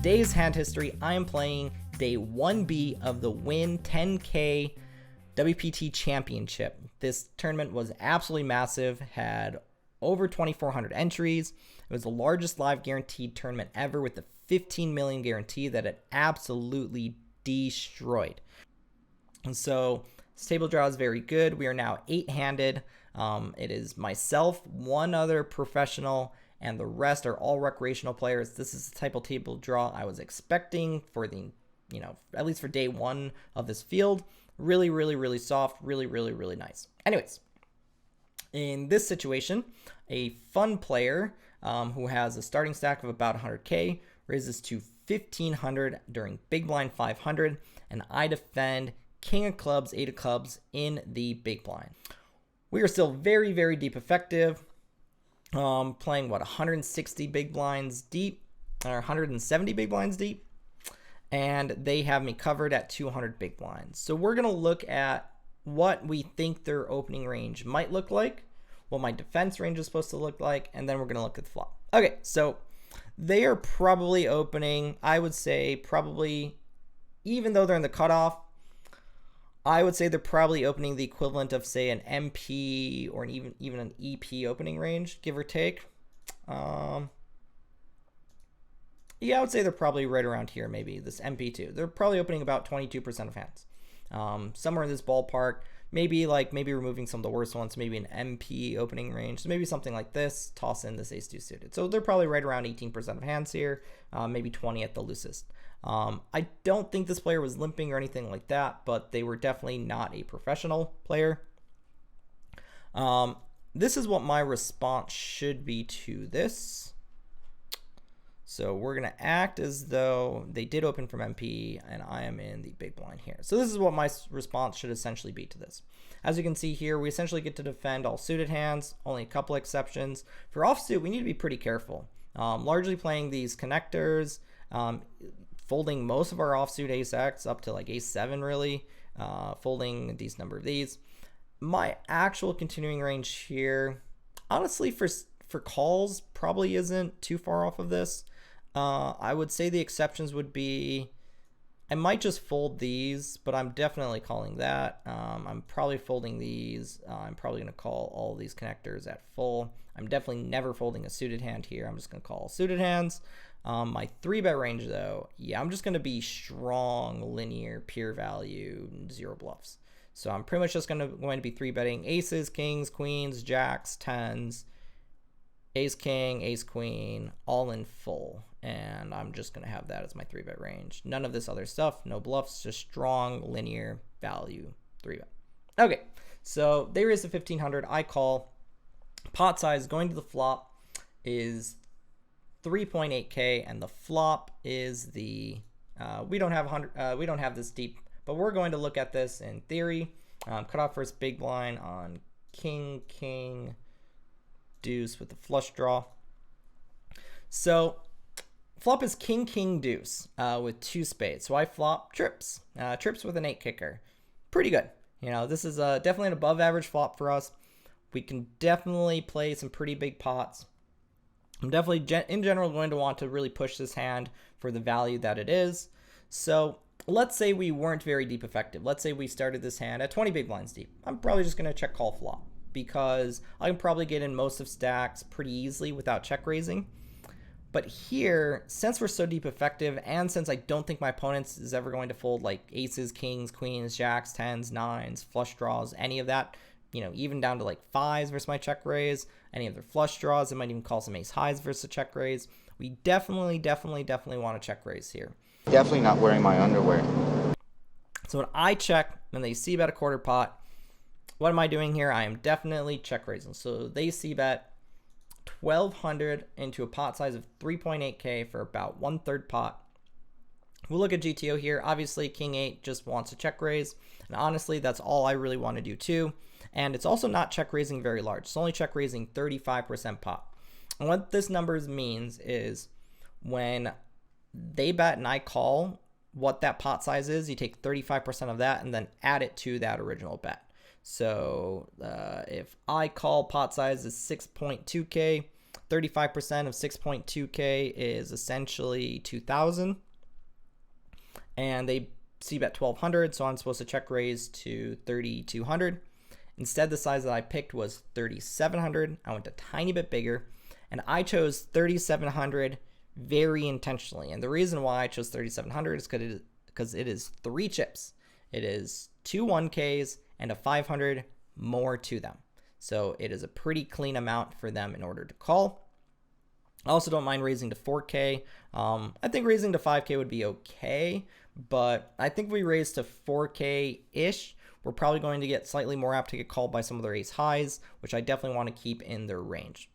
today's hand history, I am playing day 1B of the Win 10K WPT Championship. This tournament was absolutely massive, had over 2,400 entries. It was the largest live guaranteed tournament ever with the 15 million guarantee that it absolutely destroyed. And so this table draw is very good. We are now 8-handed. It is myself, one other professional, and the rest are all recreational players. This is the type of table draw I was expecting for the, at least for day 1 of this field. Really, really, really soft. Really, really, really nice. Anyways, in this situation, a fun player who has a starting stack of about 100K raises to 1,500 during big blind 500, and I defend king of clubs, 8 of clubs in the big blind. We are still very, very deep effective. Playing 160 big blinds deep, or 170 big blinds deep, and they have me covered at 200 big blinds. So we're gonna look at what we think their opening range might look like, what my defense range is supposed to look like, and then we're gonna look at the flop. Okay, so they are probably opening, I would say probably, even though they're in the cutoff, I would say they're probably opening the equivalent of, say, an MP or even an EP opening range, give or take. Yeah, I would say they're probably right around here, maybe this MP2. They're probably opening about 22% of hands, somewhere in this ballpark. Maybe removing some of the worst ones, maybe an MP opening range, so maybe something like this. Toss in this ace-2 suited. So they're probably right around 18% of hands here, maybe 20 at the loosest. I don't think this player was limping or anything like that, but they were definitely not a professional player. This is what my response should be to this. So we're going to act as though they did open from MP and I am in the big blind here. So this is what my response should essentially be to this. As you can see here, we essentially get to defend all suited hands, only a couple exceptions. For offsuit, we need to be pretty careful. Largely playing these connectors, folding most of our offsuit ace-X up to like ace-7 really, folding a decent number of these. My actual continuing range here, honestly for calls, probably isn't too far off of this. I would say the exceptions would be, I might just fold these, but I'm definitely calling that. I'm probably folding these. I'm probably going to call all these connectors at full. I'm definitely never folding a suited hand here. I'm just going to call suited hands. My 3-bet range though, yeah, I'm just going to be strong, linear, pure value, 0 bluffs. So I'm pretty much just going to be 3-betting aces, kings, queens, jacks, 10s, ace king, ace queen, all in full. And I'm just going to have that as my 3-bet range. None of this other stuff, no bluffs, just strong, linear, value, 3-bet. Okay, so they raise to 1,500. I call. Pot size going to the flop is 3.8K, and the flop is the we don't have this deep, but we're going to look at this in theory. Cut off first big blind on king, king, deuce with the flush draw. So flop is king, king, deuce with 2 spades. So I flop trips, trips with an 8 kicker. Pretty good. This is definitely an above average flop for us. We can definitely play some pretty big pots. I'm definitely in general going to want to really push this hand for the value that it is. So let's say we weren't very deep effective. Let's say we started this hand at 20 big blinds deep. I'm probably just going to check call flop because I can probably get in most of stacks pretty easily without check raising. But here, since we're so deep effective, and since I don't think my opponent is ever going to fold like aces, kings, queens, jacks, 10s, 9s, flush draws, any of that, even down to like 5s versus my check raise, any of their flush draws, I might even call some ace highs versus a check raise. We definitely want to check raise here. Definitely not wearing my underwear. So when I check and they see bet a quarter pot, what am I doing here? I am definitely check raising. So they see bet 1,200 into a pot size of 3.8K for about 1/3 pot. We'll look at GTO here. Obviously, king 8 just wants to check raise. And honestly, that's all I really want to do too. And it's also not check raising very large. It's only check raising 35% pot. And what this numbers means is when they bet and I call, what that pot size is, you take 35% of that and then add it to that original bet. So if I call pot size is 6.2K, 35% of 6.2k is essentially 2,000. And they c-bet 1,200, so I'm supposed to check raise to 3,200. Instead, the size that I picked was 3,700. I went a tiny bit bigger, and I chose 3,700 very intentionally. And the reason why I chose 3,700 is because it is 3 chips. It is 2 1Ks and a 500 more to them. So it is a pretty clean amount for them in order to call. I also don't mind raising to 4K. I think raising to 5K would be okay, but I think if we raise to 4K-ish, we're probably going to get slightly more apt to get called by some of their ace highs, which I definitely want to keep in their range.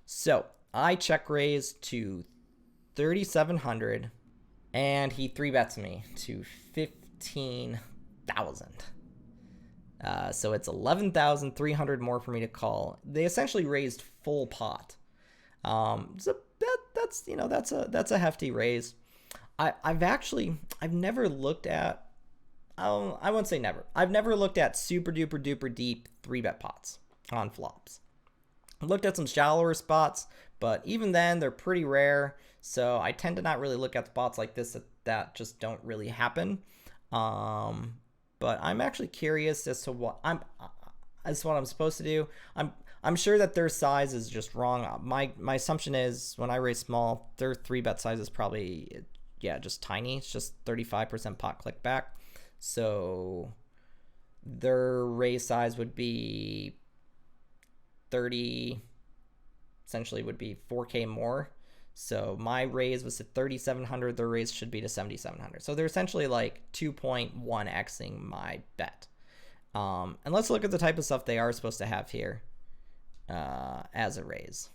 So I check raise to 3,700, and he 3-bets me to 15,000. So it's 11,300 more for me to call. They essentially raised full pot. So that's a hefty raise. I've never looked at, I won't say never. I've never looked at super duper duper deep 3-bet pots on flops. I've looked at some shallower spots, but even then they're pretty rare. So I tend to not really look at spots like this that just don't really happen. But I'm actually curious as to what I'm supposed to do. I'm sure that their size is just wrong. My assumption is when I raise small, their 3-bet size is probably, just tiny. It's just 35% pot click back. So their raise size would be 30, essentially would be 4K more. So my raise was to 3,700. Their raise should be to 7,700. So they're essentially like 2.1xing my bet. And let's look at the type of stuff they are supposed to have here as a raise.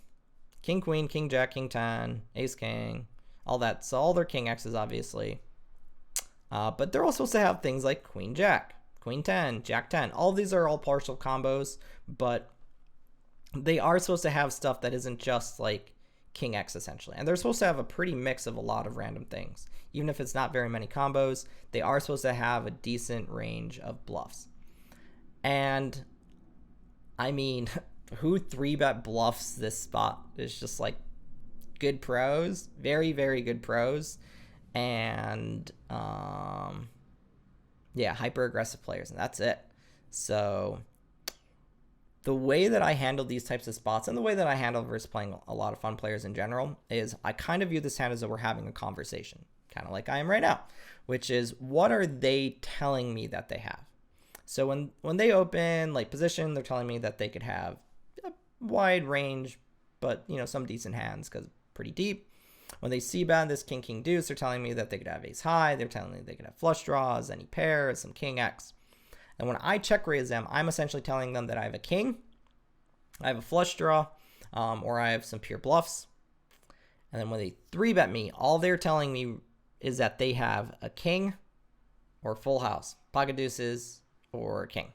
King, queen, king, jack, king 10, ace, king, all that. So all their king X's, obviously. But they're also supposed to have things like queen, jack, queen 10, jack 10. All of these are all partial combos, but they are supposed to have stuff that isn't just like king X, essentially. And they're supposed to have a pretty mix of a lot of random things. Even if it's not very many combos, they are supposed to have a decent range of bluffs. And I mean, who 3-bet bluffs this spot is just like good pros, very, very good pros. And hyper aggressive players, and that's it. So the way that I handle these types of spots, and the way that I handle versus playing a lot of fun players in general, is I kind of view this hand as though we're having a conversation, kind of like I am right now, which is, what are they telling me that they have? So when they open like position, they're telling me that they could have a wide range, but some decent hands because pretty deep. When they c-bet this king, king, deuce, they're telling me that they could have ace high. They're telling me they could have flush draws, any pairs, some king X. And when I check raise them, I'm essentially telling them that I have a king, I have a flush draw, or I have some pure bluffs. And then when they 3-bet me, all they're telling me is that they have a king or full house, pocket deuces, or king.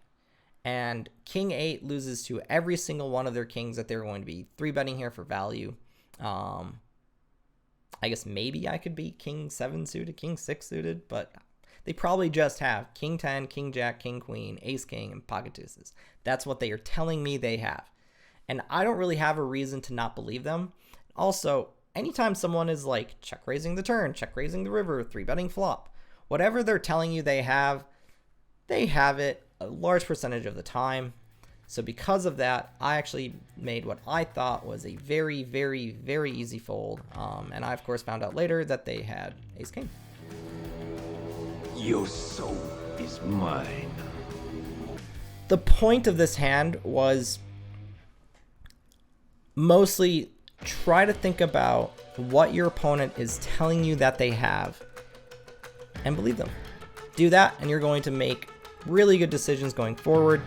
And king 8 loses to every single one of their kings that they're going to be 3-betting here for value. I guess maybe I could be king 7 suited, king 6 suited, but they probably just have king 10, king jack, king queen, ace king, and pocket deuces. That's what they are telling me they have. And I don't really have a reason to not believe them. Also, anytime someone is like check raising the turn, check raising the river, 3-betting flop, whatever they're telling you they have it a large percentage of the time. So because of that, I actually made what I thought was a very, very, very easy fold. And I, of course, found out later that they had ace king. Your soul is mine. The point of this hand was mostly try to think about what your opponent is telling you that they have and believe them. Do that, and you're going to make really good decisions going forward.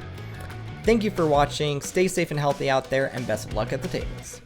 Thank you for watching. Stay safe and healthy out there, and best of luck at the tables.